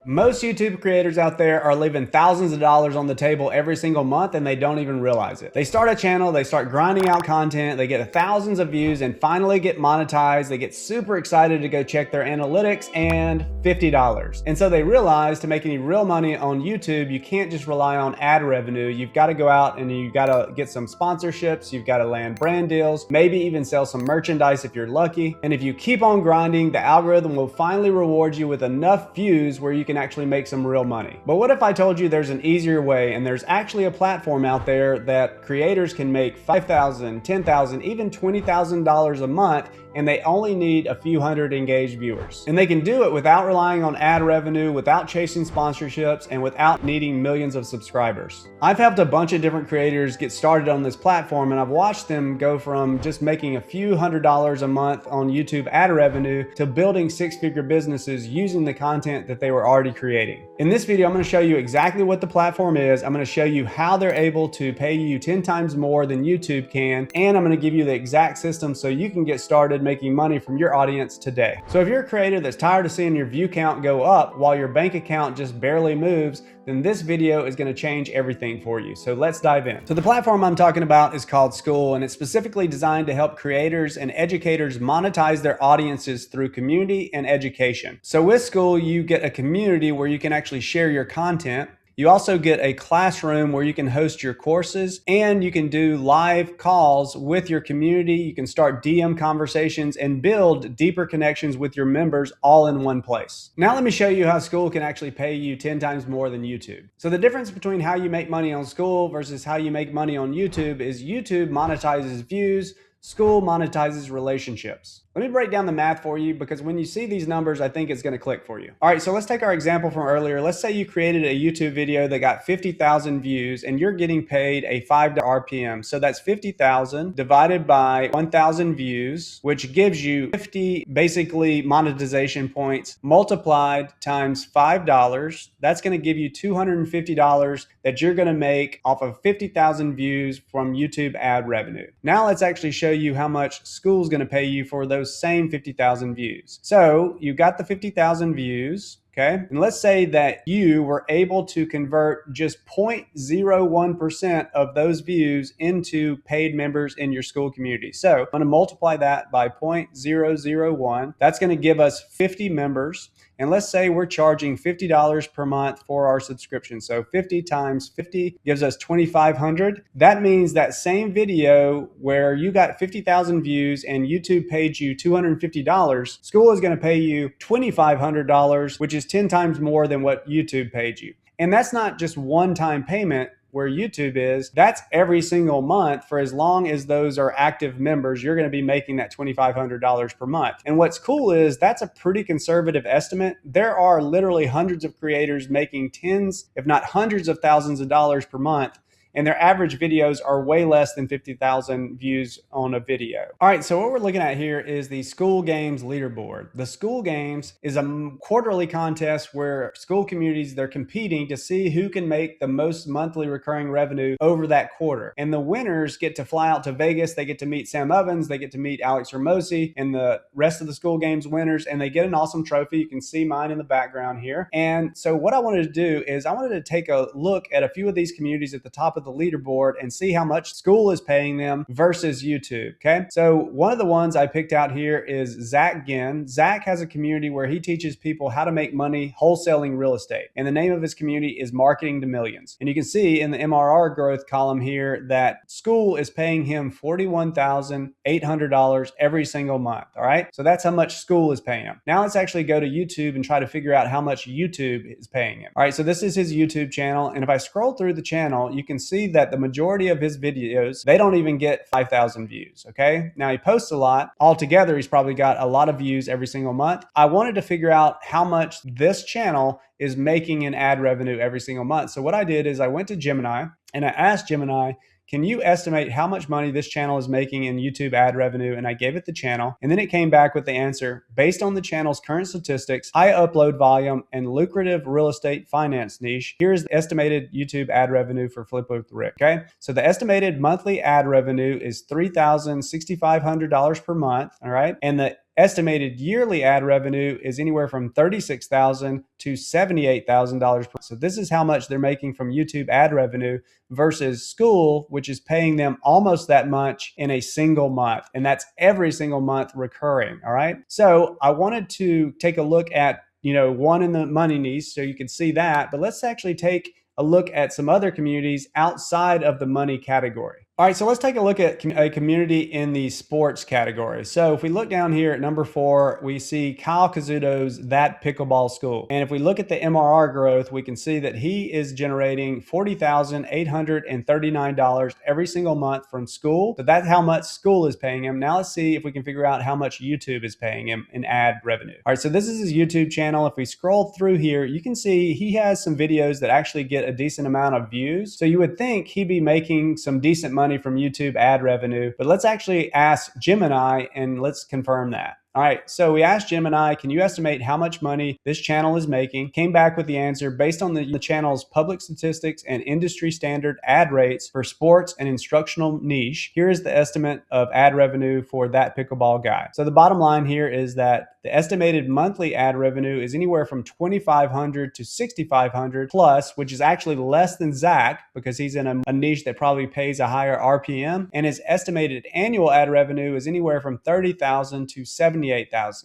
Most YouTube creators out there are leaving thousands of dollars on the table every single month and they don't even realize it. They start a channel, they start grinding out content, they get thousands of views and finally get monetized. They get super excited to go check their analytics and $50. And so they realize to make any real money on YouTube, you can't just rely on ad revenue. You've got to go out and you've got to get some sponsorships. You've got to land brand deals, maybe even sell some merchandise if you're lucky. And if you keep on grinding, the algorithm will finally reward you with enough views where you can actually make some real money. But what if I told you there's an easier way, and there's actually a platform out there that creators can make $5,000, $10,000, even $20,000 a month, and they only need a few hundred engaged viewers. And they can do it without relying on ad revenue, without chasing sponsorships, and without needing millions of subscribers. I've helped a bunch of different creators get started on this platform, and I've watched them go from just making a few $100s a month on YouTube ad revenue to building six-figure businesses using the content that they were already creating. In this video, I'm going to show you exactly what the platform is. I'm going to show you how they're able to pay you 10 times more than YouTube can, and I'm going to give you the exact system so you can get started making money from your audience today. So if you're a creator that's tired of seeing your view count go up while your bank account just barely moves, then this video is going to change everything for you. So let's dive in. So the platform I'm talking about is called Skool, and it's specifically designed to help creators and educators monetize their audiences through community and education. So with Skool, you get a community where you can actually share your content. You also get a classroom where you can host your courses, and you can do live calls with your community. You can start DM conversations and build deeper connections with your members all in one place. Now let me show you how Skool can actually pay you 10 times more than YouTube. So the difference between how you make money on Skool versus how you make money on YouTube is YouTube monetizes views, Skool monetizes relationships. Let me break down the math for you, because when you see these numbers, I think it's going to click for you. All right, so let's take our example from earlier. Let's say you created a YouTube video that got 50,000 views and you're getting paid a $5 RPM. So that's 50,000 divided by 1,000 views, which gives you 50 basically monetization points multiplied times $5. That's going to give you $250 that you're going to make off of 50,000 views from YouTube ad revenue. Now let's actually show you how much Skool's going to pay you for those same 50,000 views. So you got the 50,000 views. Okay. And let's say that you were able to convert just 0.01% of those views into paid members in your Skool community. So I'm going to multiply that by 0.001. That's going to give us 50 members. And let's say we're charging $50 per month for our subscription. So 50 times 50 gives us 2,500. That means that same video where you got 50,000 views and YouTube paid you $250, Skool is going to pay you $2,500, which is 10 times more than what YouTube paid you. And that's not just one-time payment. Where YouTube is, that's every single month. For as long as those are active members, you're going to be making that $2,500 per month. And what's cool is that's a pretty conservative estimate. There are literally hundreds of creators making tens, if not hundreds of thousands of dollars per month, and their average videos are way less than 50,000 views on a video. All right, so what we're looking at here is the Skool Games leaderboard. The Skool Games is a quarterly contest where Skool communities, they're competing to see who can make the most monthly recurring revenue over that quarter. And the winners get to fly out to Vegas. They get to meet Sam Ovens. They get to meet Alex Ramosi and the rest of the Skool Games winners, and they get an awesome trophy. You can see mine in the background here. And so what I wanted to do is I wanted to take a look at a few of these communities at the top of the leaderboard and see how much Skool is paying them versus YouTube. Okay. So one of the ones I picked out here is Zach Ginn. Zach has a community where he teaches people how to make money wholesaling real estate. And the name of his community is Marketing to Millions. And you can see in the MRR growth column here that Skool is paying him $41,800 every single month. All right. So that's how much Skool is paying him. Now let's actually go to YouTube and try to figure out how much YouTube is paying him. All right. So this is his YouTube channel. And if I scroll through the channel, you can see that the majority of his videos, they don't even get 5,000 views. Okay. Now he posts a lot. Altogether, he's probably got a lot of views every single month. I wanted to figure out how much this channel is making in ad revenue every single month. So what I did is I went to Gemini and I asked Gemini, can you estimate how much money this channel is making in YouTube ad revenue? And I gave it the channel. And then it came back with the answer, based on the channel's current statistics, high upload volume, and lucrative real estate finance niche, here's the estimated YouTube ad revenue for Flip with Rick. Okay. So the estimated monthly ad revenue is $3,6,500 per month. All right. And the estimated yearly ad revenue is anywhere from $36,000 to $78,000. So this is how much they're making from YouTube ad revenue versus Skool, which is paying them almost that much in a single month. And that's every single month recurring. All right. So I wanted to take a look at, one in the money niche so you can see that, but let's actually take a look at some other communities outside of the money category. All right, so let's take a look at a community in the sports category. So if we look down here at number 4, we see Kyle Kazuto's That Pickleball School. And if we look at the MRR growth, we can see that he is generating $40,839 every single month from Skool. So that's how much Skool is paying him. Now let's see if we can figure out how much YouTube is paying him in ad revenue. All right, so this is his YouTube channel. If we scroll through here, you can see he has some videos that actually get a decent amount of views. So you would think he'd be making some decent money from YouTube ad revenue, but let's actually ask Gemini and let's confirm that. All right, so we asked Gemini, can you estimate how much money this channel is making? Came back with the answer based on the channel's public statistics and industry standard ad rates for sports and instructional niche. Here is the estimate of ad revenue for That Pickleball Guy. So the bottom line here is that the estimated monthly ad revenue is anywhere from $2,500 to $6,500 plus, which is actually less than Zach because he's in a niche that probably pays a higher RPM. And his estimated annual ad revenue is anywhere from $30,000 to $78,000.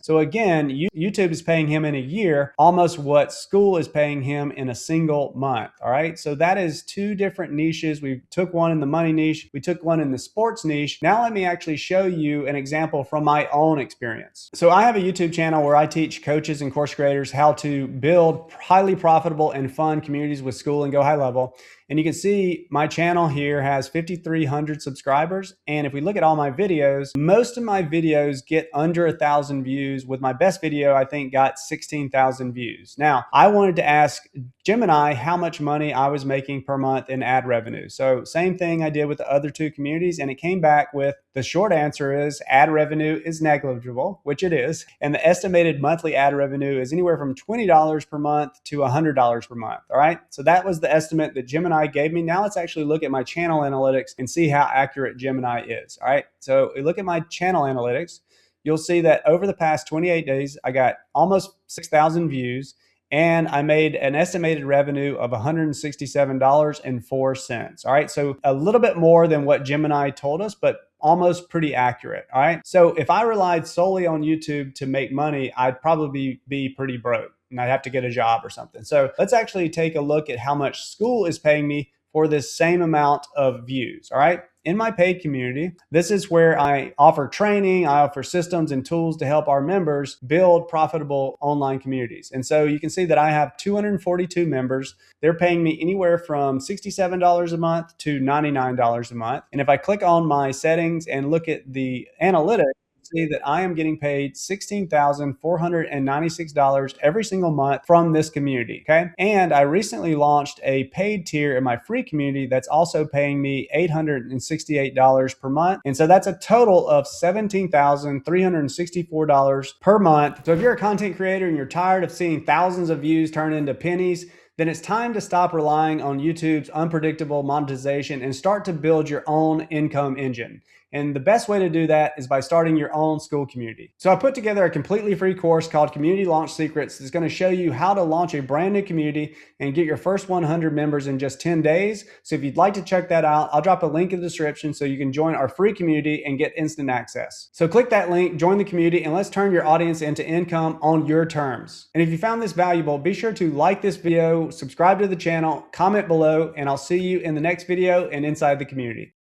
So again, YouTube is paying him in a year almost what Skool is paying him in a single month. All right, so that is 2 different niches. We took one in the money niche, we took one in the sports niche. Now let me actually show you an example from my own experience. So I have a YouTube channel where I teach coaches and course creators how to build highly profitable and fun communities with Skool and GoHighLevel. And you can see my channel here has 5,300 subscribers. And if we look at all my videos, most of my videos get under 1,000 views, with my best video, I think, got 16,000 views. Now, I wanted to ask Gemini how much money I was making per month in ad revenue. So same thing I did with the other 2 communities, and it came back with the short answer is ad revenue is negligible, which it is. And the estimated monthly ad revenue is anywhere from $20 per month to $100 per month. All right. So that was the estimate that Gemini gave me. Now let's actually look at my channel analytics and see how accurate Gemini is. All right. So we look at my channel analytics. You'll see that over the past 28 days, I got almost 6,000 views. And I made an estimated revenue of $167.04. All right. So a little bit more than what Gemini told us, but almost pretty accurate. All right. So if I relied solely on YouTube to make money, I'd probably be pretty broke and I'd have to get a job or something. So let's actually take a look at how much Skool is paying me for this same amount of views. All right. In my paid community, this is where I offer training, I offer systems and tools to help our members build profitable online communities. And so you can see that I have 242 members. They're paying me anywhere from $67 a month to $99 a month. And if I click on my settings and look at the analytics, see that I am getting paid $16,496 every single month from this community. Okay. And I recently launched a paid tier in my free community that's also paying me $868 per month. And so that's a total of $17,364 per month. So if you're a content creator and you're tired of seeing thousands of views turn into pennies, then it's time to stop relying on YouTube's unpredictable monetization and start to build your own income engine. And the best way to do that is by starting your own Skool community. So I put together a completely free course called Community Launch Secrets that's going to show you how to launch a brand new community and get your first 100 members in just 10 days. So if you'd like to check that out, I'll drop a link in the description so you can join our free community and get instant access. So click that link, join the community, and let's turn your audience into income on your terms. And if you found this valuable, be sure to like this video, subscribe to the channel, comment below, and I'll see you in the next video and inside the community.